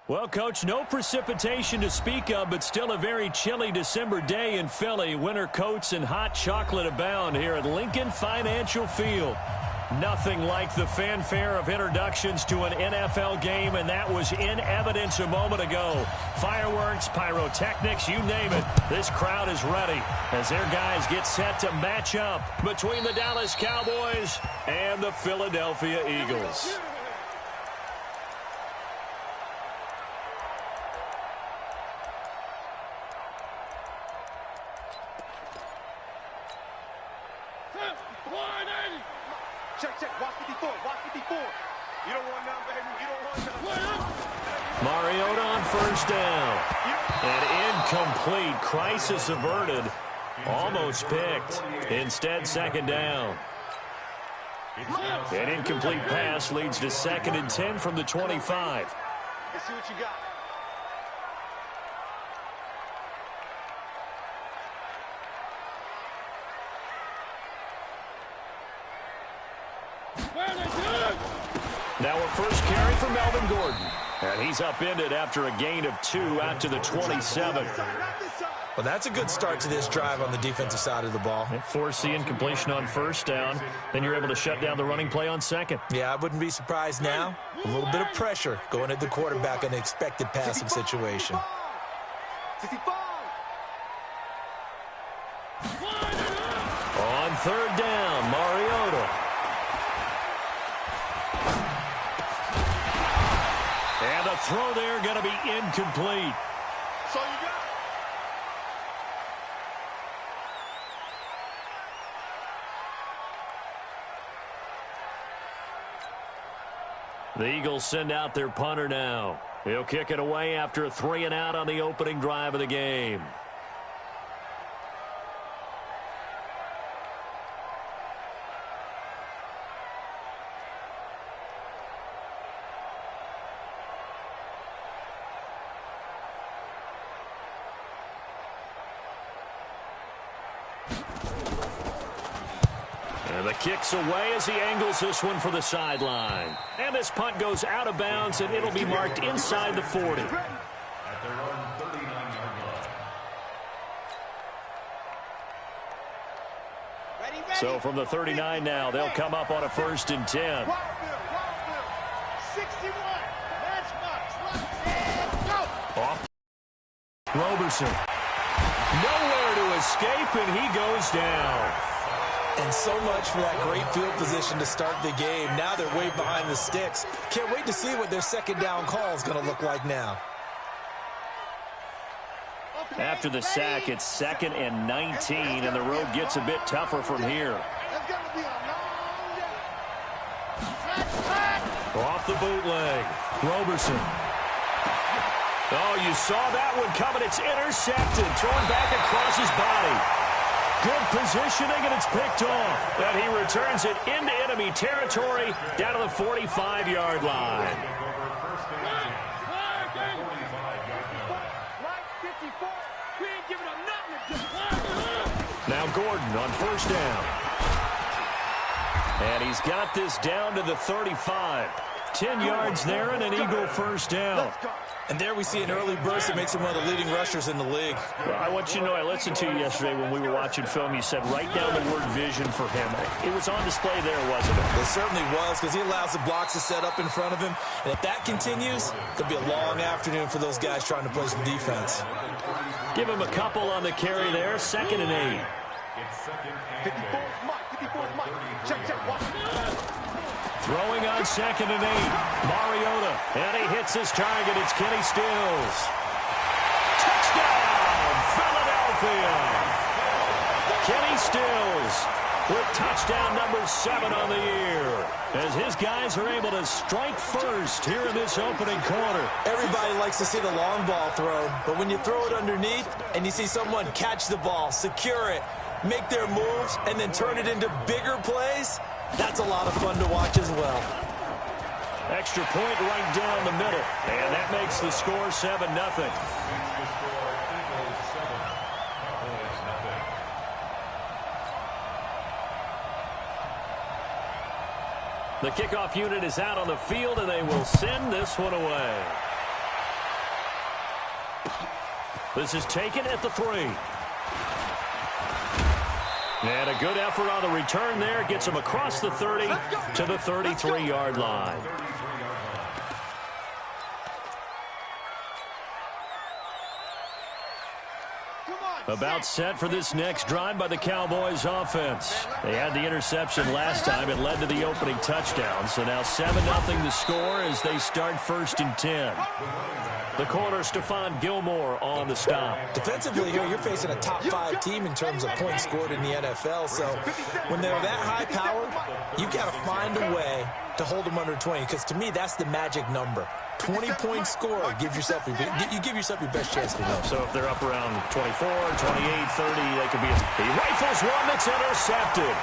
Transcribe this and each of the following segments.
Well, Coach, no precipitation to speak of, but still a very chilly December day in Philly. Winter coats and hot chocolate abound here at Lincoln Financial Field. Nothing like the fanfare of introductions to an NFL game, and that was in evidence a moment ago. Fireworks, pyrotechnics, you name it. This crowd is ready as their guys get set to match up between the Dallas Cowboys and the Philadelphia Eagles. Check. Watch 54. You don't want none, baby. You don't want none. Mariota on first down. And incomplete. Crisis averted. Almost picked. Instead, second down. An incomplete pass leads to 2nd and 10 from the 25. Let's see what you got. Now a first carry for Melvin Gordon. And he's upended after a gain of 2 out to the 27. Well, that's a good start to this drive on the defensive side of the ball. Force the incompletion on first down. Then you're able to shut down the running play on second. Yeah, I wouldn't be surprised now. A little bit of pressure going at the quarterback in an expected passing situation. On third down, Mariota. And the throw there going to be incomplete. So you got The Eagles send out their punter now. He'll kick it away after a 3-and-out on the opening drive of the game. And the kick's away as he angles this one for the sideline. And this punt goes out of bounds, and it'll be marked inside the 40. So from the 39 now, they'll come up on a 1st and 10. 61. Off. Roberson. Nowhere to escape, and he goes down. And so much for that great field position to start the game. Now they're way behind the sticks. Can't wait to see what their second down call is going to look like now. After the sack, it's 2nd and 19, and the road gets a bit tougher from here. Off the bootleg. Roberson. Oh, you saw that one coming. It's intercepted. Thrown back across his body. Good positioning, and it's picked off. And he returns it into enemy territory down to the 45-yard line. Now Gordon on first down. And he's got this down to the 35. 10 yards there and an Eagle first down. And there we see an early burst that makes him one of the leading rushers in the league. Well, I want you to know, I listened to you yesterday when we were watching film. You said write down the word vision for him. It was on display there, wasn't it? It certainly was, because he allows the blocks to set up in front of him. And if that continues, it'll be a long afternoon for those guys trying to play some defense. Give him a couple on the carry there. 2nd and 8. 54's Mike. Check. Watch. Throwing on 2nd and 8. Mariota. And he hits his target. It's Kenny Stills. Touchdown, Philadelphia. Kenny Stills with touchdown number 7 on the year, as his guys are able to strike first here in this opening quarter. Everybody likes to see the long ball thrown, but when you throw it underneath and you see someone catch the ball, secure it, make their moves, and then turn it into bigger plays, that's a lot of fun to watch as well. Extra point right down the middle, and that makes the score 7-0. The kickoff unit is out on the field, and they will send this one away. This is taken at the 3. And a good effort on the return there. Gets him across the 30 to the 33-yard line. About set for this next drive by the Cowboys offense. They had the interception last time. It led to the opening touchdown. So now 7-0 the score as they start 1st and 10. The corner, Stephon Gilmore, on the stop. Defensively here, you're facing a top 5 team in terms of points scored in the NFL. So when they're that high power, you got to find a way to hold them under 20. Because to me, that's the magic number. 20-point score, you give yourself your best chance to win. So if they're up around 24, 28, 30, they could be. He rifles one that's intercepted.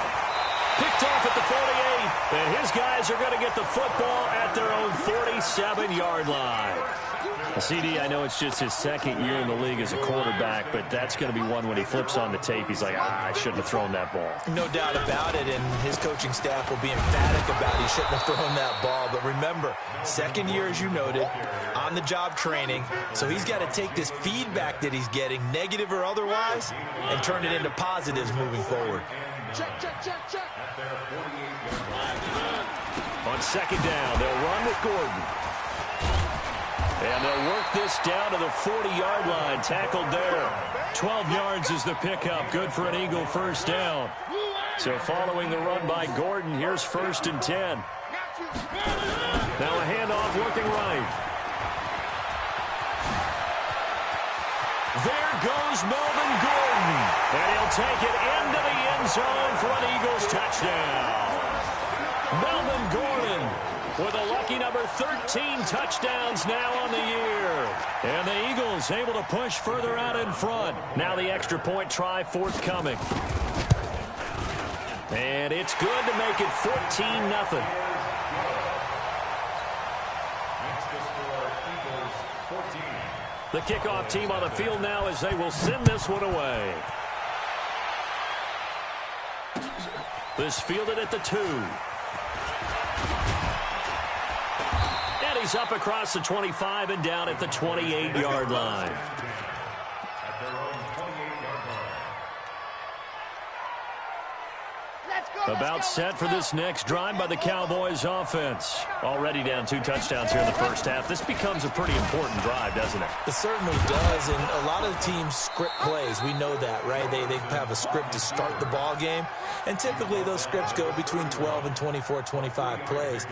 Picked off at the 48, and his guys are going to get the football at their own 47-yard line. CD, I know it's just his 2nd year in the league as a quarterback, but that's going to be one when he flips on the tape. He's like, I shouldn't have thrown that ball. No doubt about it, and his coaching staff will be emphatic about he shouldn't have thrown that ball. But remember, 2nd year, as you noted, on-the-job training, so he's got to take this feedback that he's getting, negative or otherwise, and turn it into positives moving forward. Check. On 2nd down, they'll run with Gordon. And they'll work this down to the 40-yard line. Tackled there. 12 yards is the pickup. Good for an Eagle 1st down. So following the run by Gordon, here's 1st and 10. Now a handoff working right. There goes Melvin Gordon. And he'll take it into the end zone for an Eagles touchdown. Melvin Gordon with a lucky number 13 touchdowns now on the year. And the Eagles able to push further out in front. Now the extra point try forthcoming. And it's good to make it 14-0. The kickoff team on the field now as they will send this one away. This fielded at the 2. And he's up across the 25 and down at the 28-yard line. About set for this next drive by the Cowboys offense. Already down 2 touchdowns here in the first half. This becomes a pretty important drive, doesn't it? It certainly does, and a lot of the teams script plays. We know that, right? They have a script to start the ball game, and typically those scripts go between 12 and 24, 25 plays.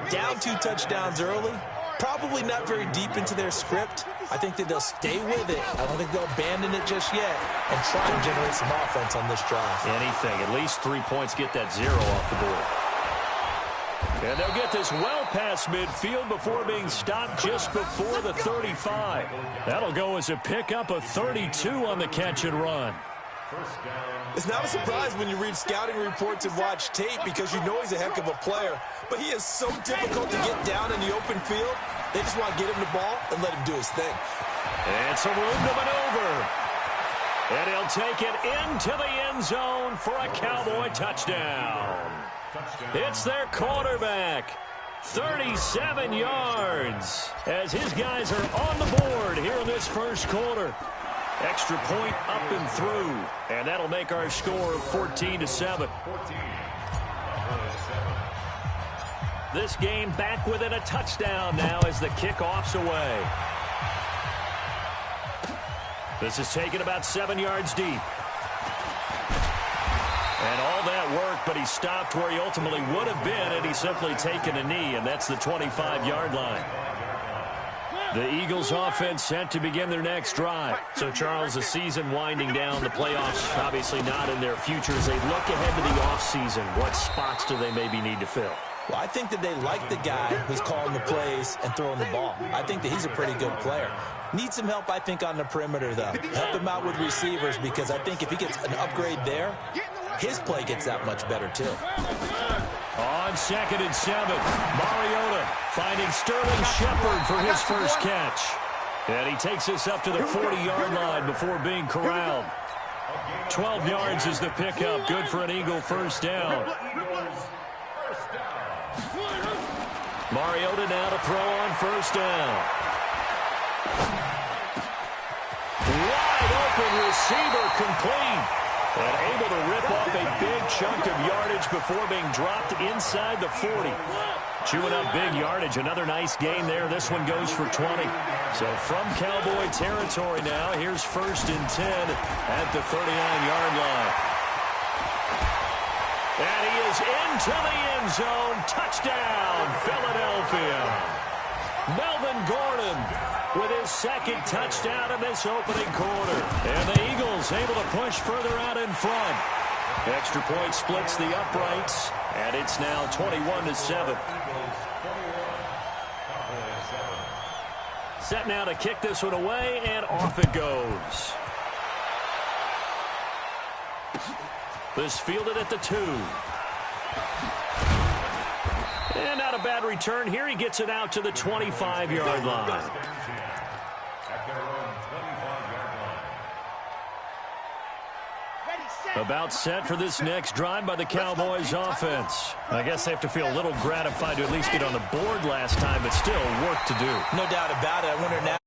Down 2 touchdowns early, probably not very deep into their script. I think that they'll stay with it. I don't think they'll abandon it just yet and try and generate some offense on this drive. Anything. At least 3 points, get that 0 off the board. And they'll get this well past midfield before being stopped just before the 35. That'll go as a pickup of 32 on the catch and run. It's not a surprise when you read scouting reports and watch tape because you know he's a heck of a player. But he is so difficult to get down in the open field. They just want to get him the ball and let him do his thing. And some room to maneuver. And he'll take it into the end zone for a Cowboy touchdown. It's their quarterback. 37 yards as his guys are on the board here in this first quarter. Extra point up and through. And that'll make our score of 14-7. This game back within a touchdown now as the kickoff's away. This is taken about 7 yards deep. And all that work, but he stopped where he ultimately would have been had he simply taken a knee, and that's the 25-yard line. The Eagles offense set to begin their next drive. So, Charles, the season winding down, the playoffs obviously not in their future. As they look ahead to the offseason, what spots do they maybe need to fill? Well, I think that they like the guy who's calling the plays and throwing the ball. I think that he's a pretty good player. Needs some help, I think, on the perimeter, though. Help him out with receivers because I think if he gets an upgrade there, his play gets that much better, too. On 2nd and 7, Mariota finding Sterling Shepard for his first catch. And he takes us up to the 40-yard line before being corralled. 12 yards is the pickup. Good for an Eagle first down. Mariota now to throw on first down. Wide open receiver complete. And able to rip off a big chunk of yardage before being dropped inside the 40. Chewing up big yardage. Another nice gain there. This one goes for 20. So from Cowboy territory now, here's 1st and 10 at the 39-yard line. And he is into the end zone. Touchdown, Philadelphia. Melvin Gordon with his 2nd touchdown in this opening quarter. And the Eagles able to push further out in front. Extra point splits the uprights, and it's now 21-7. Set now to kick this one away, and off it goes. This fielded at the 2. And not a bad return here. He gets it out to the 25-yard line. About set for this next drive by the Cowboys offense. I guess they have to feel a little gratified to at least get on the board last time, but still work to do. No doubt about it. I wonder now.